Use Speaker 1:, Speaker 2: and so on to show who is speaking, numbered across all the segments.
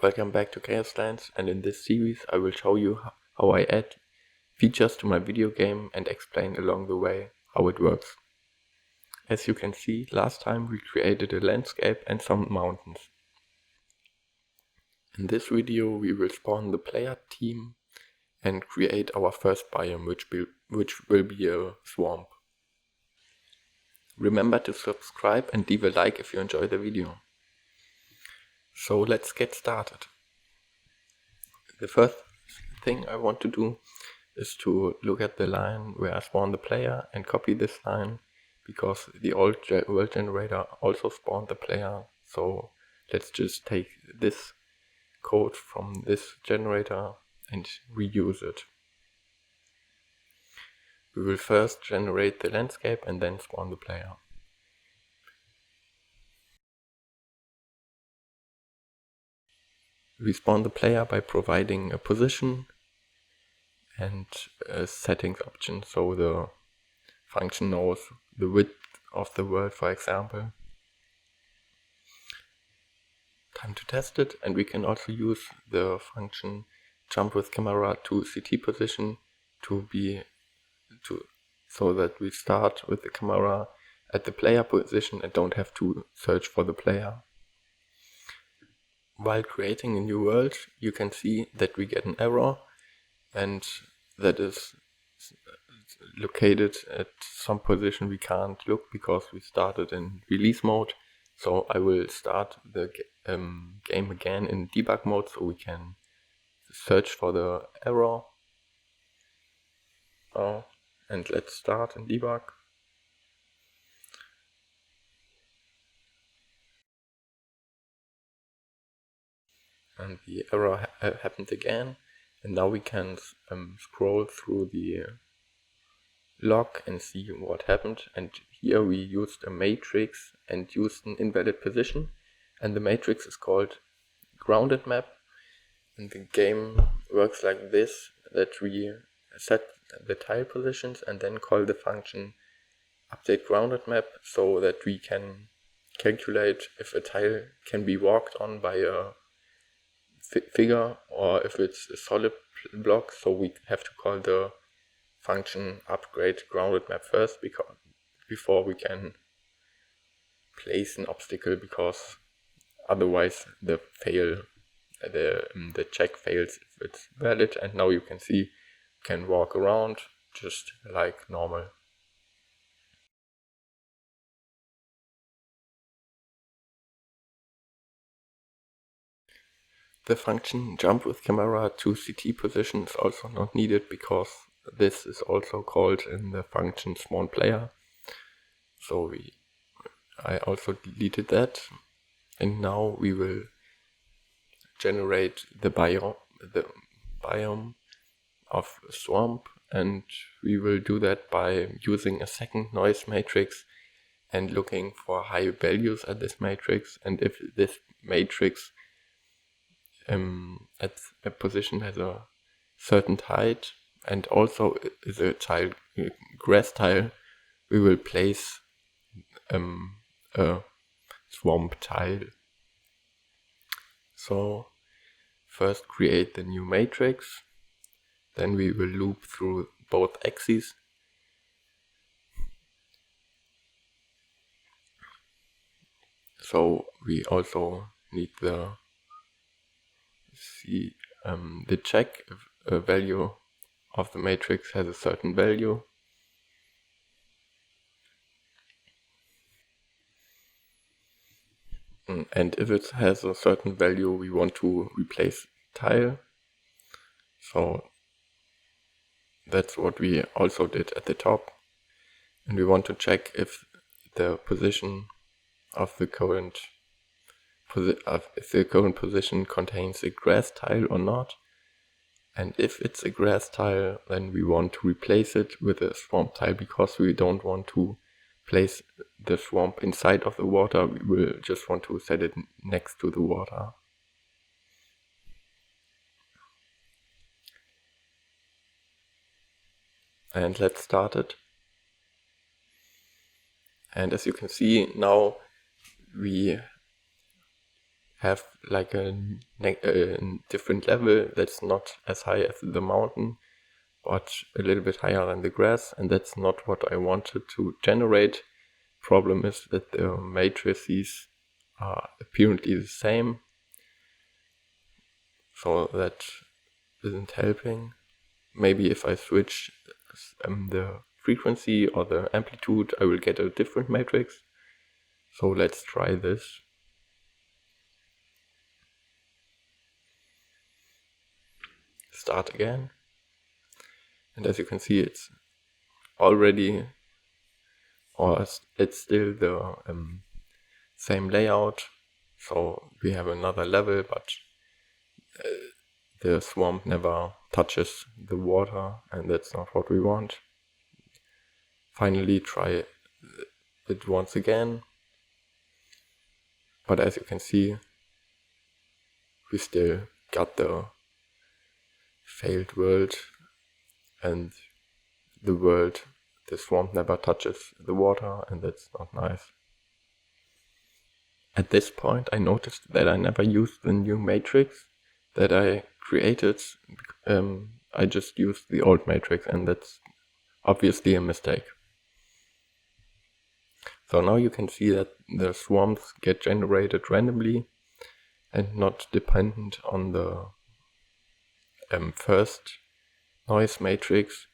Speaker 1: Welcome back to Chaoslands, and in this series I will show you how I add features to my video game and explain along the way how it works. As you can see, last time we created a landscape and some mountains. In this video we will spawn the player team and create our first biome, which will be a swamp. Remember to subscribe and leave a like if you enjoy the video. So let's get started. The first thing I want to do is to look at the line where I spawn the player and copy this line, because the old world generator also spawned the player. So let's just take this code from this generator and reuse it. We will first generate the landscape and then spawn the player. We spawn the player by providing a position and a settings option, so the function knows the width of the world, for example. Time to test it, and we can also use the function jump with camera to CT position so that we start with the camera at the player position and don't have to search for the player. While creating a new world, you can see that we get an error, and that is located at some position we can't look because we started in release mode. So I will start the game again in debug mode so we can search for the error. And let's start in debug. And the error happened again, and now we can scroll through the log and see what happened. And here we used a matrix and used an invalid position, and the matrix is called grounded map. And the game works like this, that we set the tile positions and then call the function update grounded map, so that we can calculate if a tile can be walked on by a figure or if it's a solid block. So we have to call the function upgrade grounded map first before we can place an obstacle, because otherwise the check fails if it's valid. And now you can see you can walk around just like normal. The function jump with camera to CT position is also not needed, because this is also called in the function spawn player. So I also deleted that, and now we will generate the biome of a swamp, and we will do that by using a second noise matrix and looking for high values at this matrix. And if this matrix at a position has a certain height and also is a grass tile, we will place a swamp tile. So first create the new matrix, then we will loop through both axes. So we also need the check if a value of the matrix has a certain value. And if it has a certain value, we want to replace tile. So that's what we also did at the top. And we want to check if the position of the current position contains a grass tile or not. And if it's a grass tile, then we want to replace it with a swamp tile, because we don't want to place the swamp inside of the water. We will just want to set it next to the water. And let's start it. And as you can see, now we have like a different level that's not as high as the mountain, but a little bit higher than the grass, and that's not what I wanted to generate. Problem is that the matrices are apparently the same, so that isn't helping. Maybe if I switch the frequency or the amplitude, I will get a different matrix. So let's try this. Start again. And as you can see, it's already, or it's still the same layout. So we have another level, but the swamp never touches the water, and that's not what we want. Finally try it once again. But as you can see, we still got the failed world, and the swamp never touches the water, and that's not nice. At this point I noticed that I never used the new matrix that I created. I just used the old matrix, and that's obviously a mistake. So now you can see that the swamps get generated randomly and not dependent on the first noise matrix,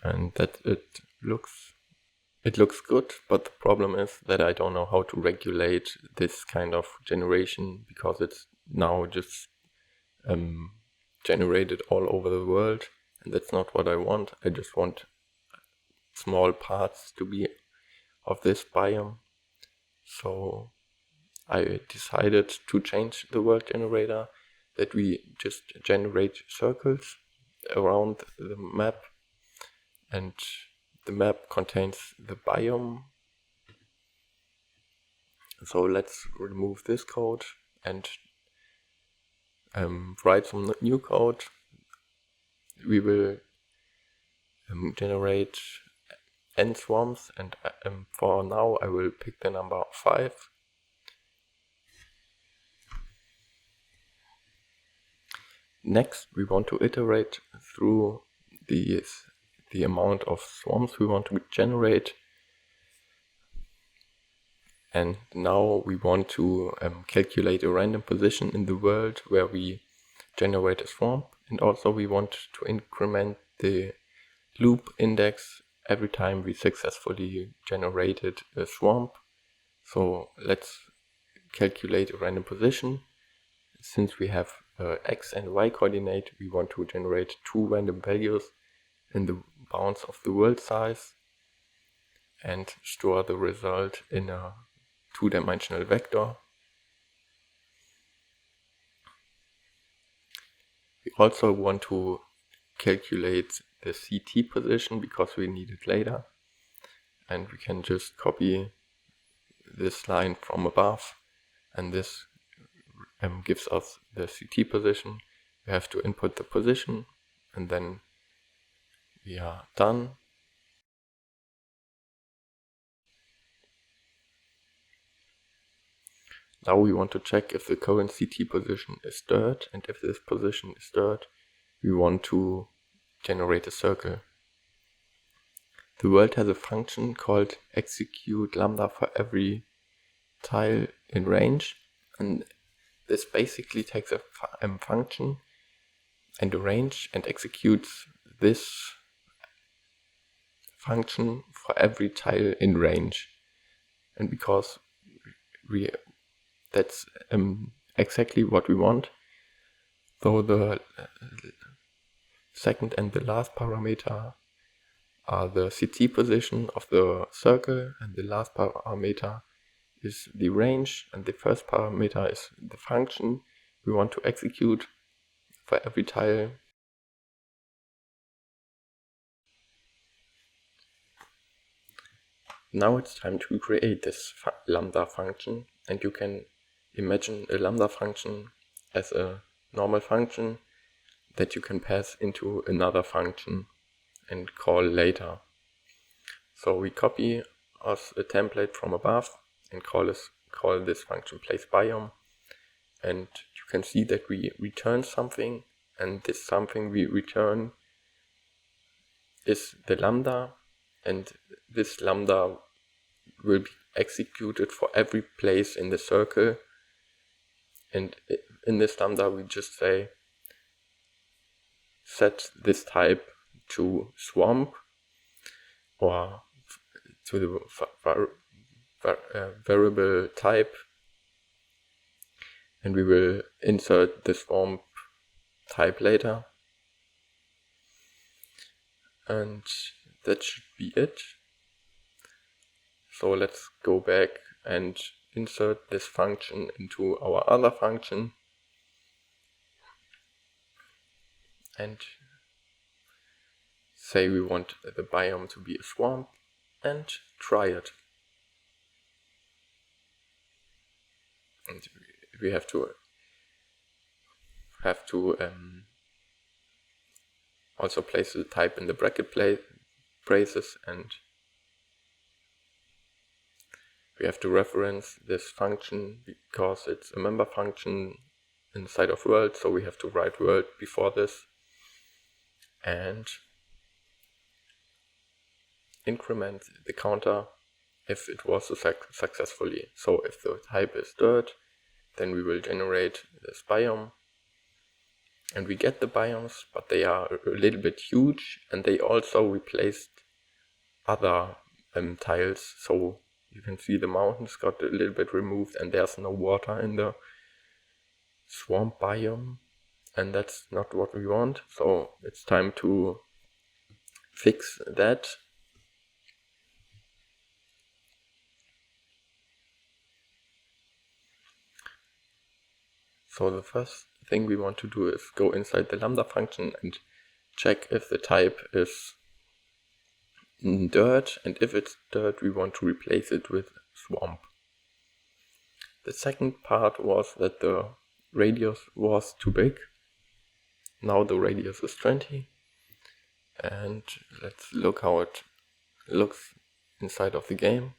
Speaker 1: and that it looks good, but the problem is that I don't know how to regulate this kind of generation, because it's now just generated all over the world, and that's not what I want. I just want small parts to be of this biome. So I decided to change the world generator, that we just generate circles around the map, and the map contains the biome. So let's remove this code and write some new code. We will generate n swarms, and for now I will pick the number 5. Next, we want to iterate through the amount of swarms we want to generate, and now we want to calculate a random position in the world where we generate a swarm, and also we want to increment the loop index every time we successfully generated a swamp. So let's calculate a random position. Since we have x and y coordinate, we want to generate 2 random values in the bounds of the world size and store the result in a 2-dimensional vector. We also want to calculate the CT position because we need it later, and we can just copy this line from above, and this gives us the CT position. We have to input the position, and then we are done. Now we want to check if the current CT position is stirred, and if this position is stirred, we want to generate a circle. The world has a function called execute lambda for every tile in range, and this basically takes a function and a range and executes this function for every tile in range. And because that's exactly what we want, so the second and the last parameter are the CT position of the circle, and the last parameter is the range, and the first parameter is the function we want to execute for every tile. Now it's time to create this lambda function, and you can imagine a lambda function as a normal function that you can pass into another function and call later. So we copy us a template from above and call this function place biome, and you can see that we return something, and this something we return is the lambda, and this lambda will be executed for every place in the circle. And in this lambda we just say set this type to swamp, or to the variable type, and we will insert the swamp type later. And that should be it. So let's go back and insert this function into our other function and say we want the biome to be a swamp and try it. And we have to also place the type in the bracket braces, and we have to reference this function because it's a member function inside of world, so we have to write world before this and increment the counter if it was successfully. So if the type is dirt, then we will generate this biome, and we get the biomes, but they are a little bit huge, and they also replaced other tiles. So you can see the mountains got a little bit removed, and there's no water in the swamp biome, and that's not what we want. So it's time to fix that. So the first thing we want to do is go inside the lambda function and check if the type is dirt, and if it's dirt we want to replace it with swamp. The second part was that the radius was too big. Now the radius is 20, and let's look how it looks inside of the game.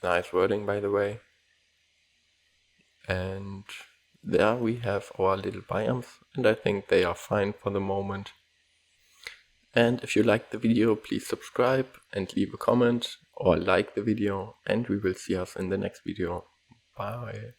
Speaker 1: Nice wording, by the way. And there we have our little biomes, and I think they are fine for the moment. And if you liked the video, please subscribe and leave a comment or like the video, and we will see us in the next video. Bye.